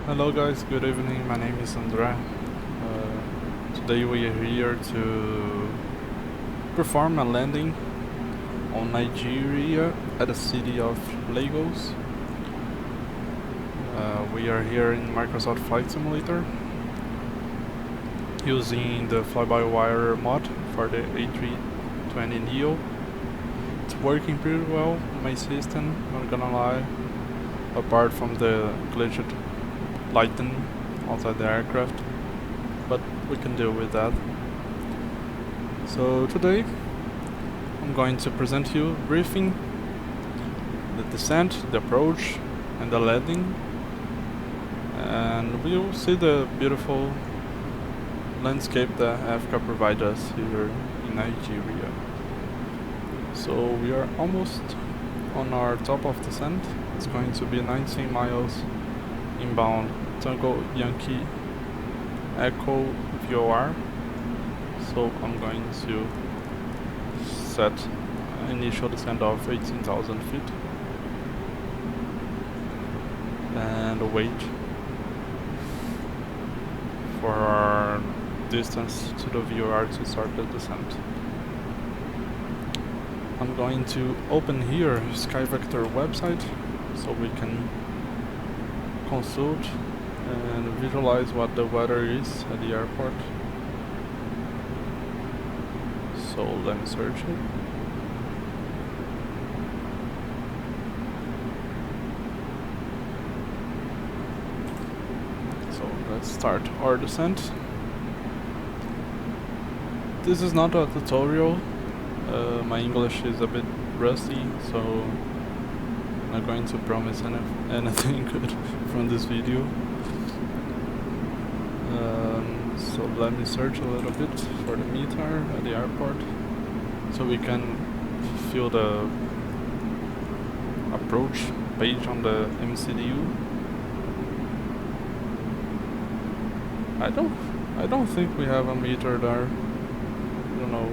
Hello guys, good evening, my name is Andre. Today we are here to perform a landing on Nigeria at the city of Lagos. We are here in Microsoft Flight Simulator using the fly-by-wire mod for the A320neo. It's working pretty well, my system, not gonna lie, apart from the glitched lighting outside the aircraft, but we can deal with that. So today I'm going to present you a briefing, the descent, the approach and the landing, and we'll see the beautiful landscape that Africa provides us here in Nigeria. So we are almost on our top of descent. It's going to be 19 miles inbound Tango Yankee Echo VOR. So I'm going to set initial descent of 18,000 feet and wait for our distance to the VOR to start the descent. I'm going to open here SkyVector website so we can consult and visualize what the weather is at the airport. So let me search it. So let's start our descent. This is not a tutorial. My English is a bit rusty, so I'm not going to promise anything good from this video. So let me search a little bit for the meter at the airport so we can feel the approach page on the MCDU. I don't think we have a meter there. I don't know.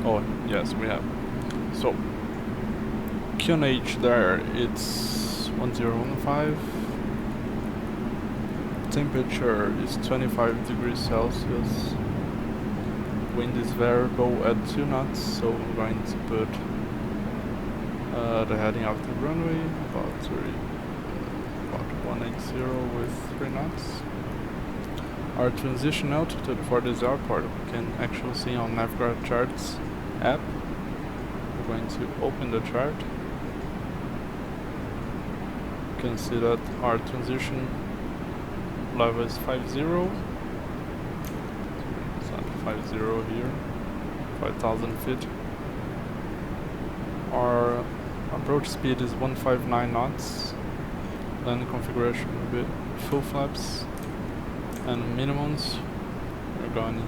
Oh yes, we have. So QNH there, it's 1015. Temperature is 25 degrees Celsius. Wind is variable at 2 knots, so I'm going to put the heading of the runway about 180 with 3 knots. Our transition altitude for this airport we can actually see on Navigate Charts app. We're going to open the chart. You can see that our transition level is 50. It's at 50 here, 5,000 feet. Our approach speed is 159 knots. Landing configuration will be full flaps and minimums. We're going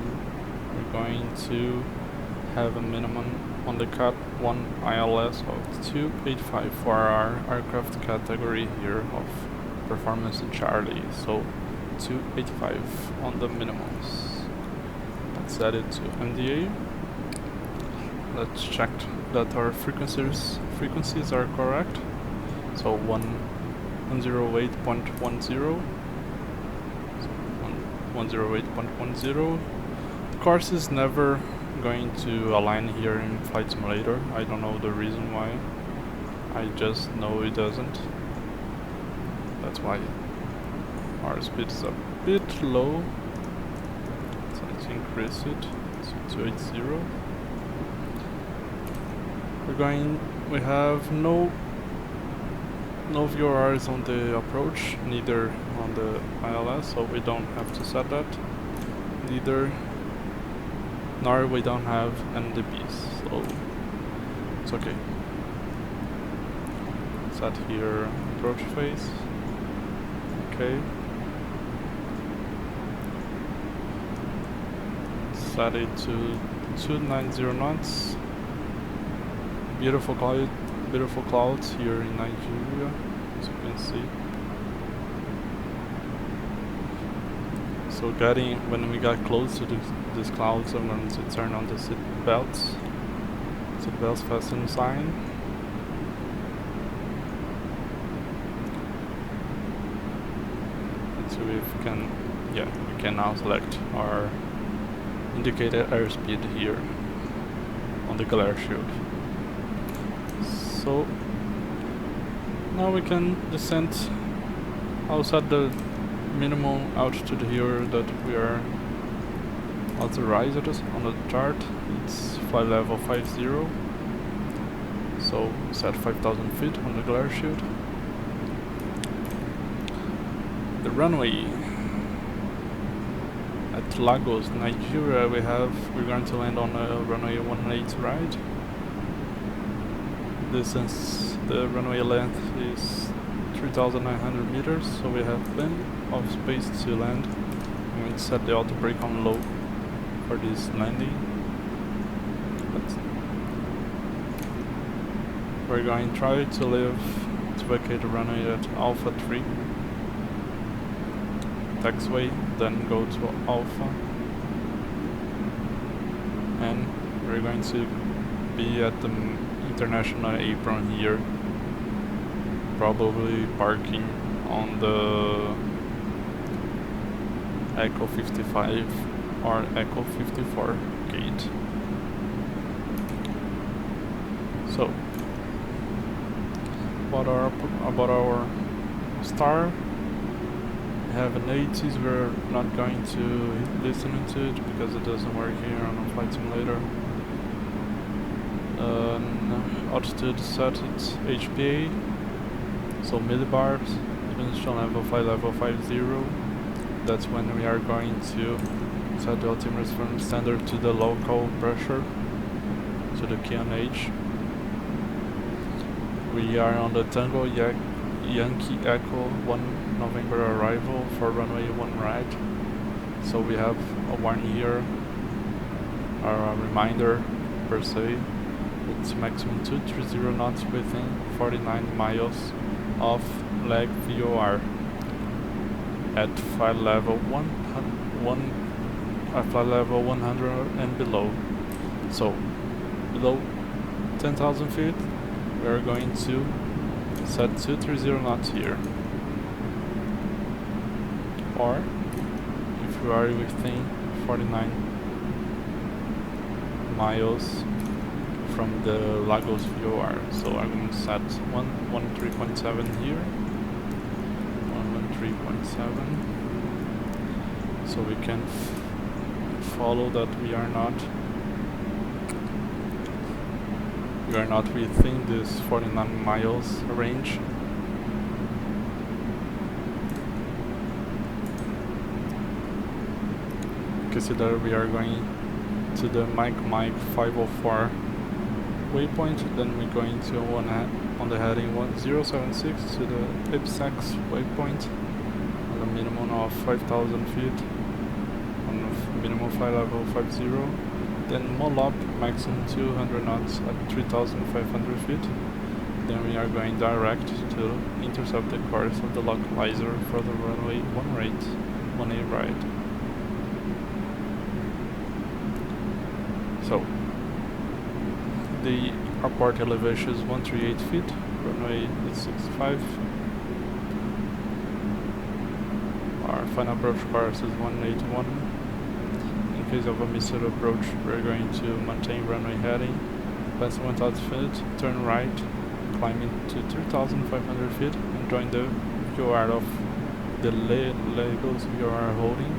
to have a minimum on the Cat 1 ILS of 285 for our aircraft category here of Performance Charlie. So 285 on the minimums. Let's set it to MDA. Let's check that our frequencies are correct. So 108.10. 108.10. Of course, it's never going to align here in Flight Simulator. I don't know the reason why. I just know it doesn't. That's why our speed is a bit low. So let's increase it to 280. We have no VORs on the approach, neither on the ILS, so we don't have to set that. Nor we don't have NDBs, so it's okay. Set here approach phase. Okay. Set it to 290 knots. Beautiful clouds here in Nigeria, as you can see. So when we got close to these clouds, I'm going to turn on the seat belts fasten sign. So we can now select our indicated airspeed here on the glare shield. So now we can descend. I'll set the minimum altitude here that we are authorized on the chart. It's flight level 50. So set 5,000 feet on the glare shield. The runway at Lagos, Nigeria, we're going to land on a runway 18 right. The runway length is 3,900 meters, so we have plenty of space to land. I'm going to set the auto brake on low for this landing. But we're going to try to vacate the runway at Alpha 3 taxiway, then go to Alpha, and we're going to be at the international apron here, probably parking on the Echo 55 or Echo 54 gate. So about our star, we have an 80s. We're not going to listen to it because it doesn't work here on a flight simulator. Altitude set its HPA, so millibars, ignition level flight level 50. That's when we are going to set the altimeter from standard to the local pressure, to the QNH. We are on the Tango Yankee Echo 1 November arrival for runway 1 right. So we have a warning here, or a reminder per se. It's maximum 230 knots within 49 miles of leg VOR at flight level 100 and below. So below 10,000 feet, we are going to set 230 knots here. Or if you are within 49 miles from the Lagos VOR. So I'm going to set 113.7 here. 113.7. So we can follow that we are not within this 49 miles range. You can see that we are going to the Mike 504 waypoint, then we're going to on the heading 1076 to the IPSAX waypoint on a minimum of 5,000 feet on a minimum flight level 50. Then MOLOP maximum 200 knots at 3,500 feet. Then we are going direct to intercept the course of the localizer for the runway 1A right. So the airport elevation is 138 feet, runway is 65. Our final approach course is 181. In case of a missed approach, we're going to maintain runway heading, pass 1,000 feet, turn right, climbing to 3,500 feet, and join the VOR of the Lagos VOR holding,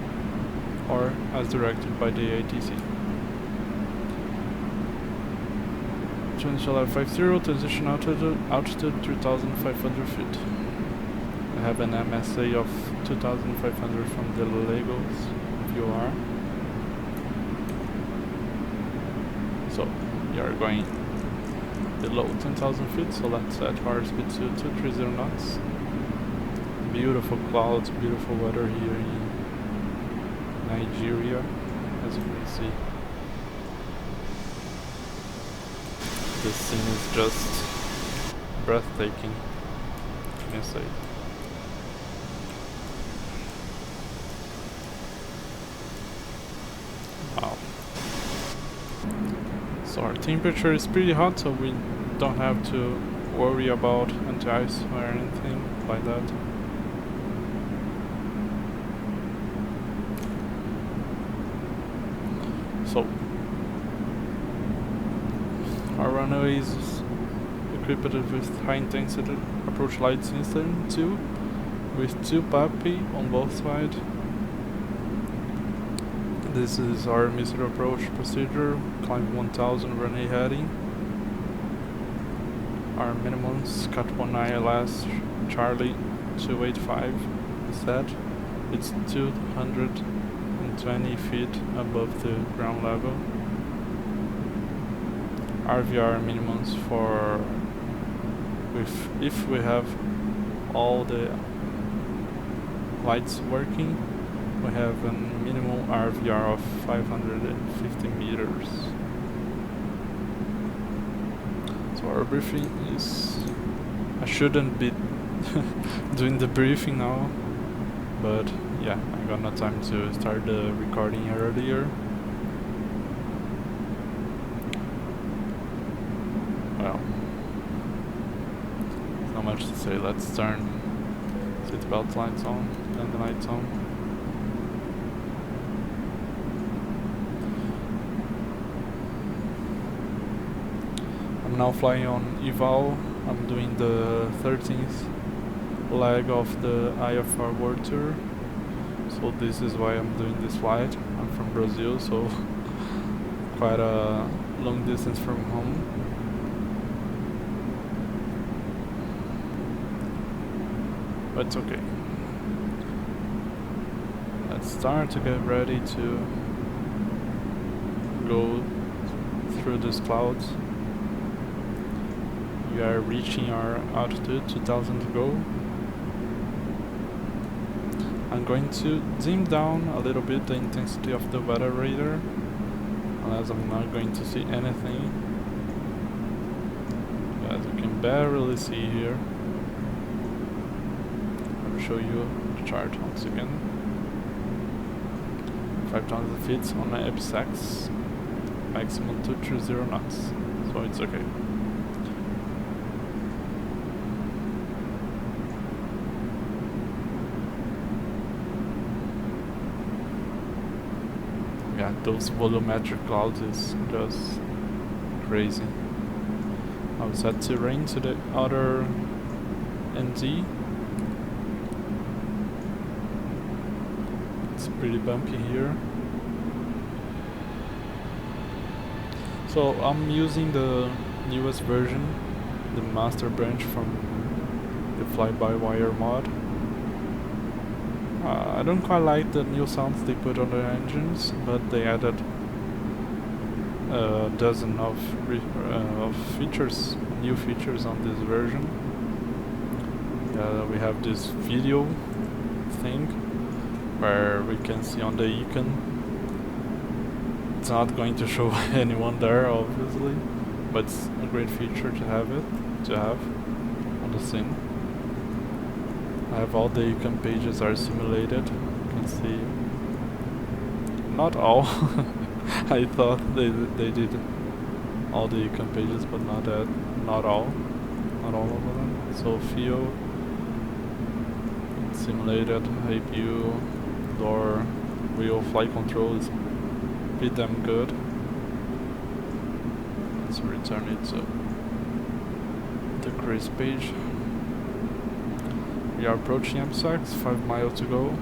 or as directed by the ATC. Initial level 50, transition altitude 3,500 feet. I have an MSA of 2,500 from the Lagos VOR. So we are going below 10,000 feet, so let's set our speed to 230 knots. Beautiful clouds, beautiful weather here in Nigeria, as you can see. This scene is just breathtaking, I can say. Wow. So our temperature is pretty hot, so we don't have to worry about anti-ice or anything like that. So our runway is equipped with high intensity approach light system 2 with 2 PAPI on both sides. This is our missile approach procedure, climb 1000 runway heading. Our minimums cut 19 ILS Charlie 285 is set. It's 220 feet above the ground level. RVR minimums for if we have all the lights working, we have a minimum RVR of 550 meters. So our briefing is... I shouldn't be doing the briefing now, but yeah, I got no time to start the recording earlier. Well, not much to say. Let's turn seatbelt lights on and the lights on. I'm now flying on eval. I'm doing the 13th leg of the IFR World Tour. So this is why I'm doing this flight. I'm from Brazil, so quite a long distance from home. But it's okay. Let's start to get ready to go through these clouds. We are reaching our altitude, 2000 to go. I'm going to dim down a little bit the intensity of the weather radar, unless I'm not going to see anything. As you can barely see here. I'll show you the chart once again. 5,000 feet on my EPSAX, maximum 230 knots, so it's okay. Yeah, those volumetric clouds is just crazy. I was set terrain to the other ND. It's pretty bumpy here. So I'm using the newest version, the master branch from the fly-by-wire mod. I don't quite like the new sounds they put on the engines, but they added a dozen of features, new features on this version. We have this video thing where we can see on the icon. It's not going to show anyone there, obviously, but it's a great feature to have on the scene. I have all the econ pages are simulated. You can see not all. I thought they did all the econ pages, but not all of them. So FIO, simulated, APU, door, wheel, flight control is pretty damn good. Let's return it to the cruise page. We are approaching EPSAX, 5 miles to go.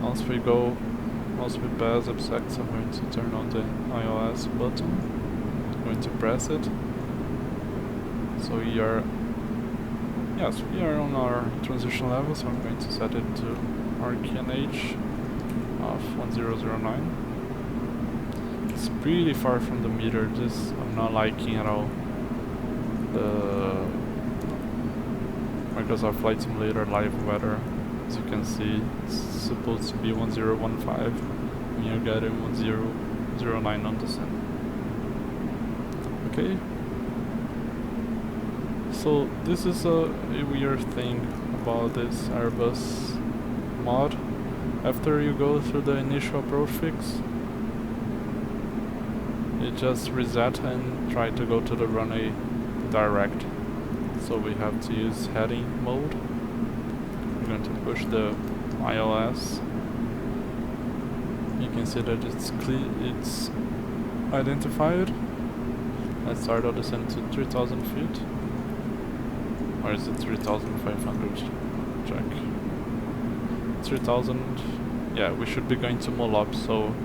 Once we pass EPSAX, I'm going to turn on the iOS button. I'm going to press it. So we are on our transition level, so I'm going to set it to RQNH of 1009. It's pretty far from the meter. This I'm not liking at all. The Microsoft Flight Simulator live weather, as you can see, it's supposed to be 1015, and you're getting 1009 on the sun. Okay. So this is a weird thing about this Airbus mod. After you go through the initial approach fix, you just reset and try to go to the runway direct. So we have to use heading mode. We're going to push the ILS You can see that it's clear, it's identified. Let's start our descent to 3,000 feet. Or is it 3,500? Check. 3,000. Yeah, we should be going to Molop, so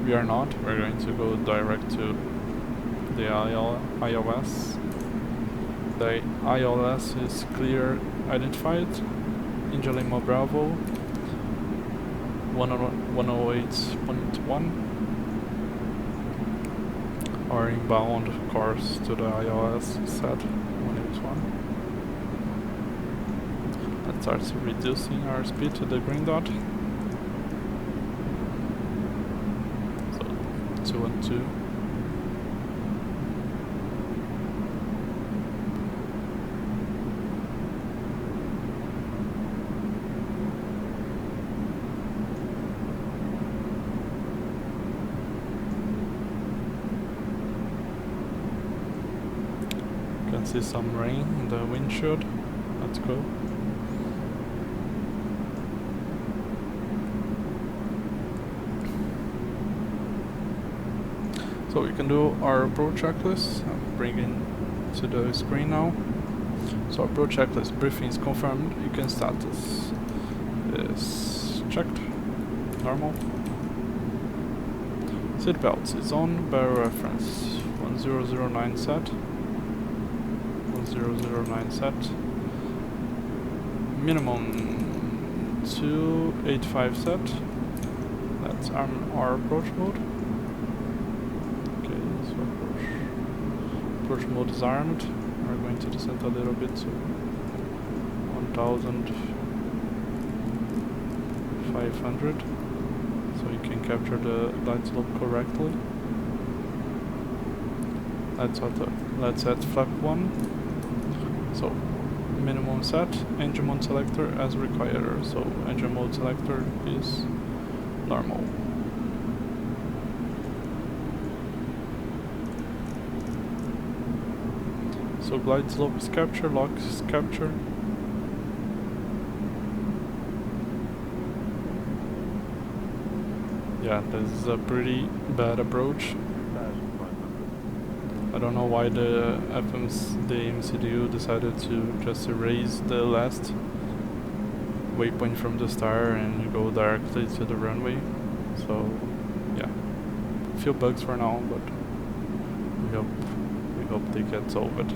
we are not. We're going to go direct to the ILS. The ILS is clear identified. India Lima Bravo 108.1. Our inbound course to the ILS set 181. Let's start reducing our speed to the green dot. So 212. Can see some rain in the windshield. Let's go. So we can do our approach checklist. I'm bringing to the screen now. So approach checklist briefing is confirmed. Beacon status is checked. Normal. Seat belts is on. Barrel reference 1009 set. 1009 set. Minimum 285 set. That's our approach mode. Okay, so approach mode is armed. We're going to descend a little bit to 1,500, so you can capture the glide slope correctly. Let's set flap 1. So minimum set, engine mode selector as required. So engine mode selector is normal. So glide slope is capture, lock is capture. Yeah, this is a pretty bad approach. I don't know why the MCDU decided to just erase the last waypoint from the star and go directly to the runway. So yeah, a few bugs for now, but we hope they get solved.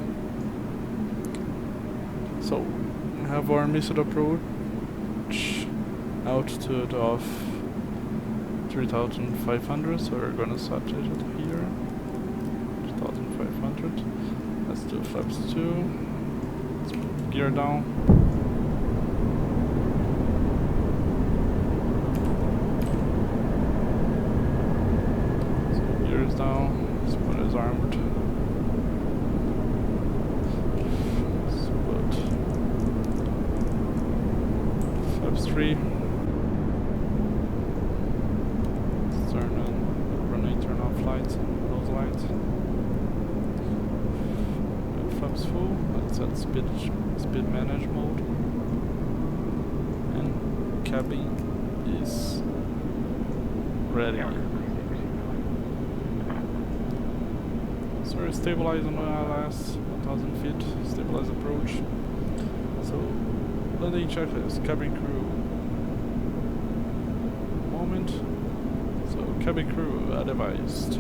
So we have our missed approach altitude of 3,500, so we're gonna set it here. 3,500. Let's do flaps 2. Let's put gear down. So gear is down. Spot is armed. Spot flaps 3. Let's turn on turn off lights and those lights. Flaps full. Let's set speed manage mode, and cabin is ready. So we're stabilizing on ILS 1,000 feet, stabilize approach. So landing checklist, cabin crew. Moment. So cabin crew advised.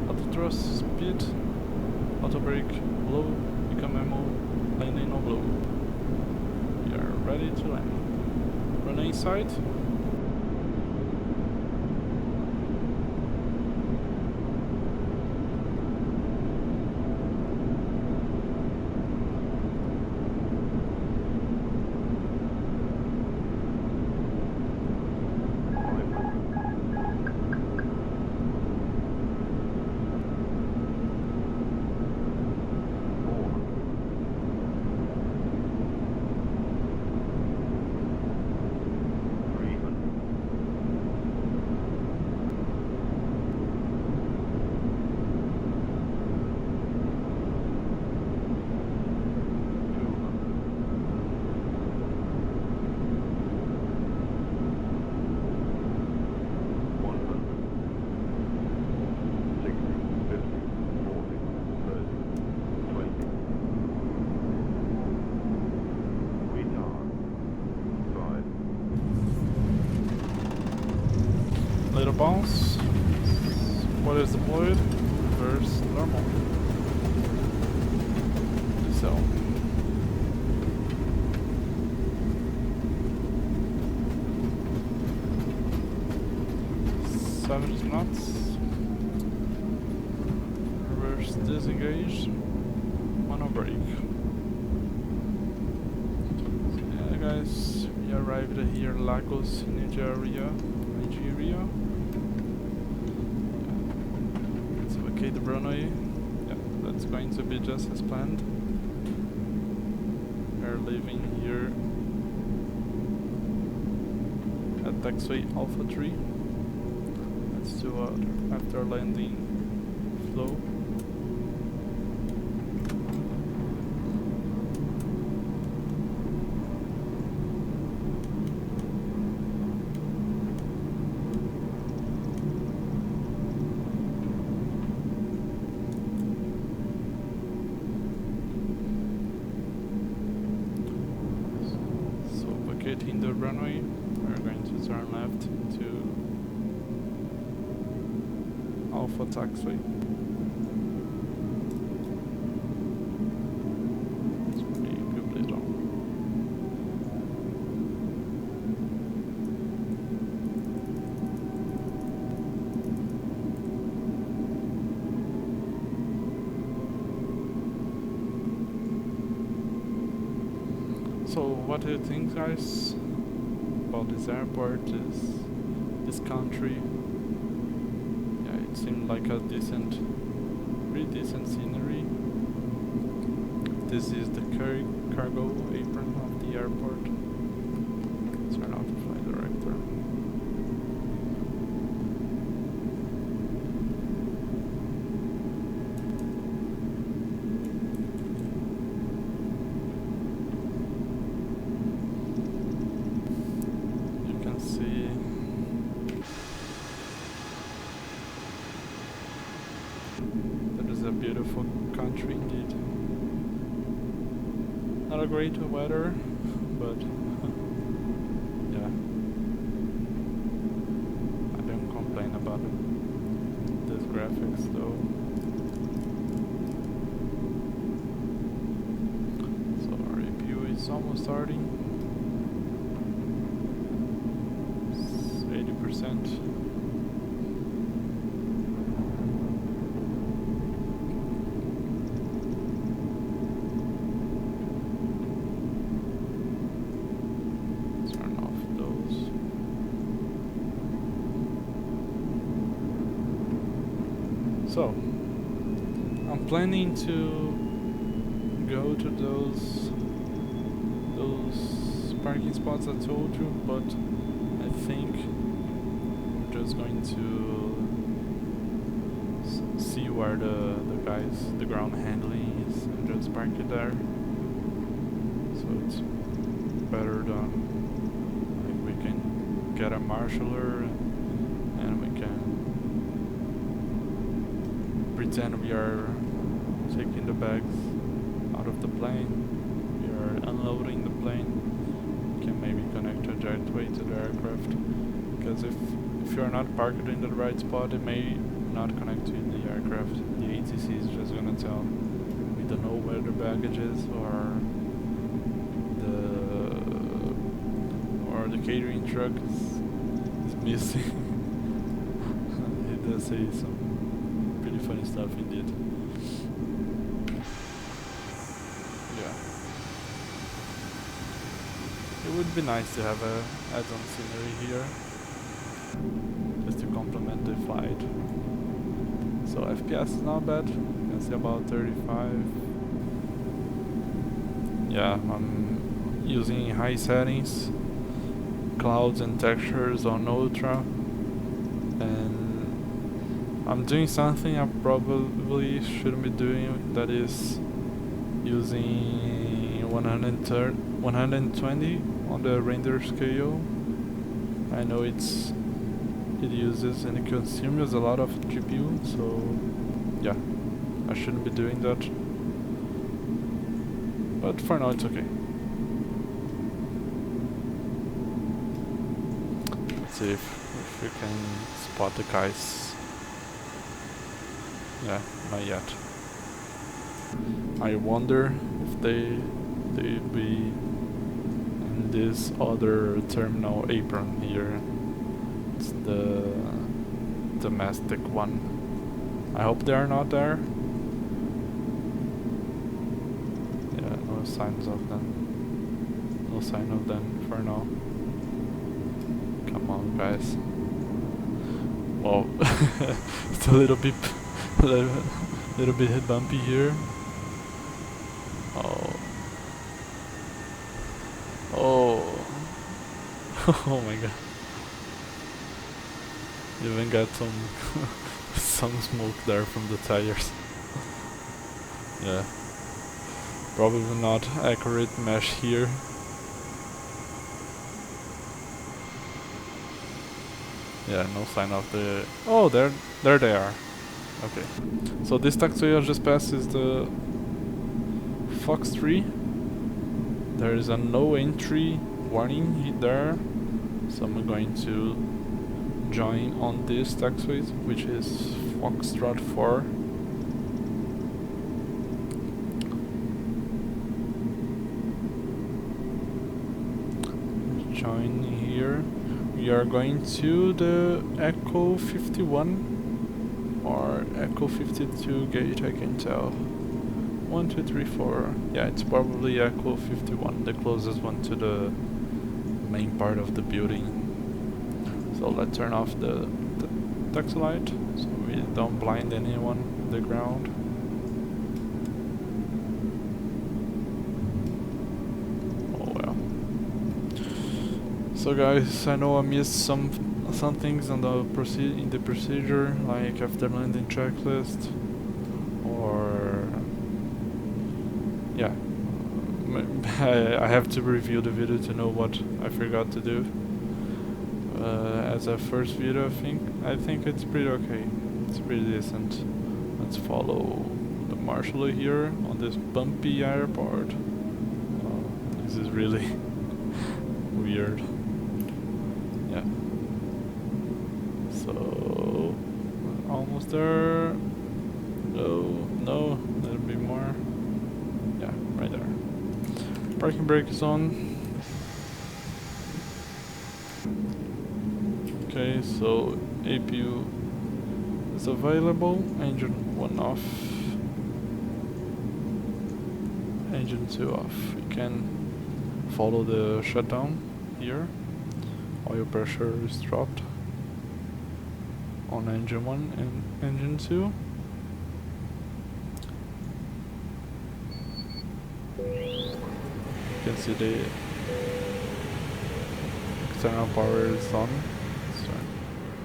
Auto thrust speed. Auto brake, low, become memo, landing no blow. We are ready to land. Running sight. minimals. What is deployed? Reverse normal. So 70 knots. Reverse disengage. Mono brake. So yeah, guys, we arrived here, Lagos, Nigeria. Let's vacate the runway. Yeah, that's going to be just as planned. We're leaving here at taxiway Alpha 3. Let's do after landing flow. Vacating the runway, we're going to turn left to Alpha Taxiway. It's pretty complete on. So what do you think, guys, about this airport, this country? Yeah, it seemed like a pretty decent scenery. This is the cargo apron of the airport. Turn off the flight director. That is a beautiful country indeed. Not a great weather, but yeah, I don't complain about it. These graphics though. So our APU is almost starting. 80%. So, I'm planning to go to those parking spots I told you, but I think I'm just going to see where the ground handling is and just park it there. So it's better than, like, we can get a marshaller and we can pretend we are taking the bags out of the plane, we are unloading the plane, we can maybe connect a jetway to the aircraft, because if you are not parked in the right spot, it may not connect to the aircraft. The ATC is just gonna tell we don't know where the baggage is, or the catering truck is missing. It does say some pretty funny stuff indeed. Yeah. It would be nice to have a add-on scenery here, just to complement the flight. So FPS is not bad, you can see about 35. Yeah, I'm using high settings, clouds and textures on ultra, and I'm doing something I probably shouldn't be doing, that is using 120 on the render scale. I know it uses and it consumes a lot of GPU, so yeah, I shouldn't be doing that. But for now it's okay. Let's see if if you can spot the guys. Yeah, not yet. I wonder if they'd be in this other terminal apron here. It's the domestic one. I hope they are not there. Yeah, no signs of them. No sign of them for now. Come on, guys. Whoa, it's a little bit bumpy here. Oh. Oh. Oh my god. Even got some some smoke there from the tires. Yeah. Probably not accurate mesh here. Yeah, no sign of the... Oh, there they are. Okay. So this taxiway I just passed is the Fox 3. There is a no entry warning there. So I'm going to join on this taxiway, which is Foxtrot 4. Join here. We are going to the Echo 51 or Echo 52 gate, I can tell. 1, 2, 3, 4. Yeah, it's probably Echo 51, the closest one to the main part of the building. So let's turn off the taxi light so we don't blind anyone on the ground. So guys, I know I missed some things on the procedure, like after landing checklist, or yeah, I have to review the video to know what I forgot to do. As a first video, I think it's pretty okay. It's pretty decent. Let's follow the marshal here on this bumpy airport. This is really weird. Yeah. So almost there. No, there'll be more. Yeah, right there. Parking brake is on. Okay, so APU is available. Engine 1 off. Engine 2 off. We can follow the shutdown here. Oil pressure is dropped on engine 1 and engine 2. You can see the external power is on.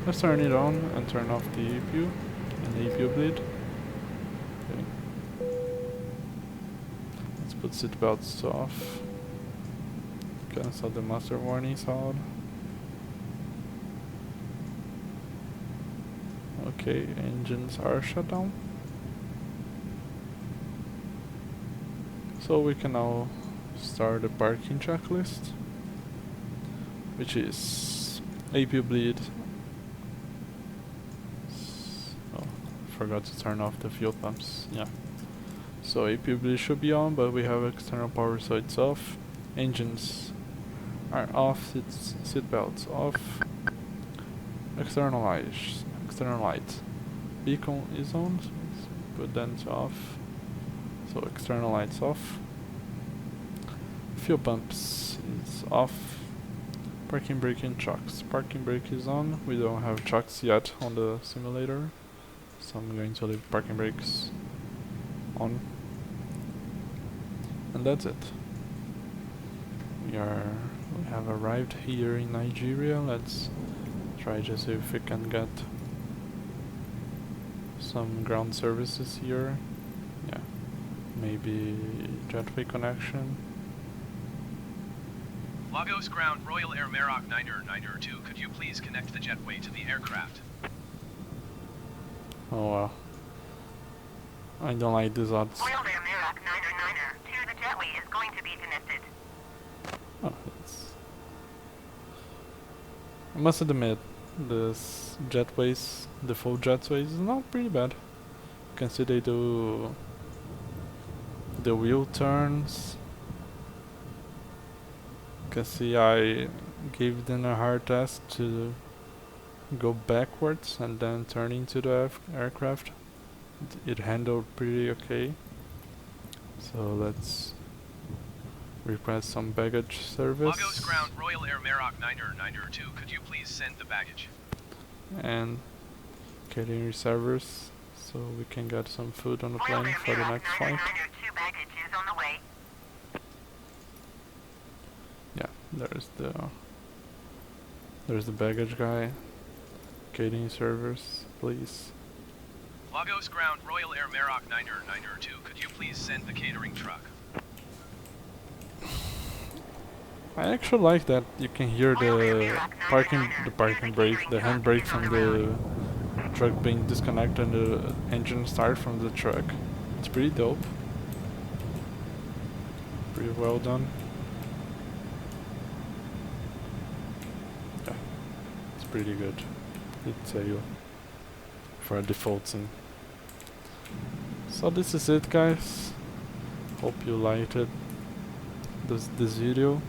Let's turn it on and turn off the APU and the APU bleed. Okay. Let's put seatbelts off. Cancel the master warning sound. Okay, engines are shut down. So we can now start the parking checklist, which is APU bleed. Oh, forgot to turn off the fuel pumps. Yeah. So APU bleed should be on, but we have external power, so it's off. Engines are off. Seat belts off. External light. Beacon is on. So let's put that to off. So external lights off. Fuel pumps is off. Parking brake and chocks. Parking brake is on. We don't have chocks yet on the simulator, so I'm going to leave parking brakes on. And that's it. We have arrived here in Nigeria. Let's try to see if we can get some ground services here. Yeah, maybe jetway connection. Lagos Ground, Royal Air Maroc 902, could you please connect the jetway to the aircraft? Oh wow. I don't like these odds. Royal Air Maroc 902, the jetway is going to be connected. Oh, I must admit, this jetways, default jetways is not pretty bad. You can see they do the wheel turns. You can see I gave them a hard task to go backwards and then turn into the aircraft. It handled pretty okay. So let's request some baggage service. Lagos Ground, Royal Air Maroc 902, could you please send the baggage? And catering servers so we can get some food on the Royal plane Air for the Maroc next flight. 902 baggage is on the way. Yeah, there's the baggage guy. Catering servers, please. Lagos Ground, Royal Air Maroc 902, could you please send the catering truck? I actually like that you can hear the parking brake, the handbrake from the truck being disconnected and the engine start from the truck. It's pretty dope. Pretty well done. Yeah, it's pretty good. It's a for a default scene. So this is it, guys. Hope you liked it. This video.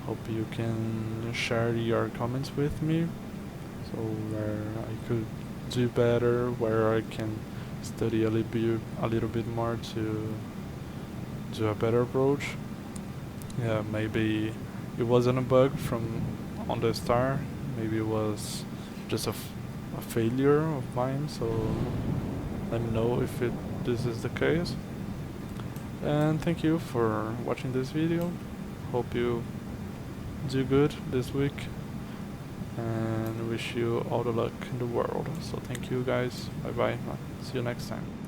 Hope you can share your comments with me, so where I could do better, where I can study a little bit more to do a better approach. Yeah, maybe it wasn't a bug from on the start. Maybe it was just a failure of mine. So let me know if this is the case. And thank you for watching this video. Hope you do good this week and wish you all the luck in the world. So thank you guys. Bye bye. See you next time.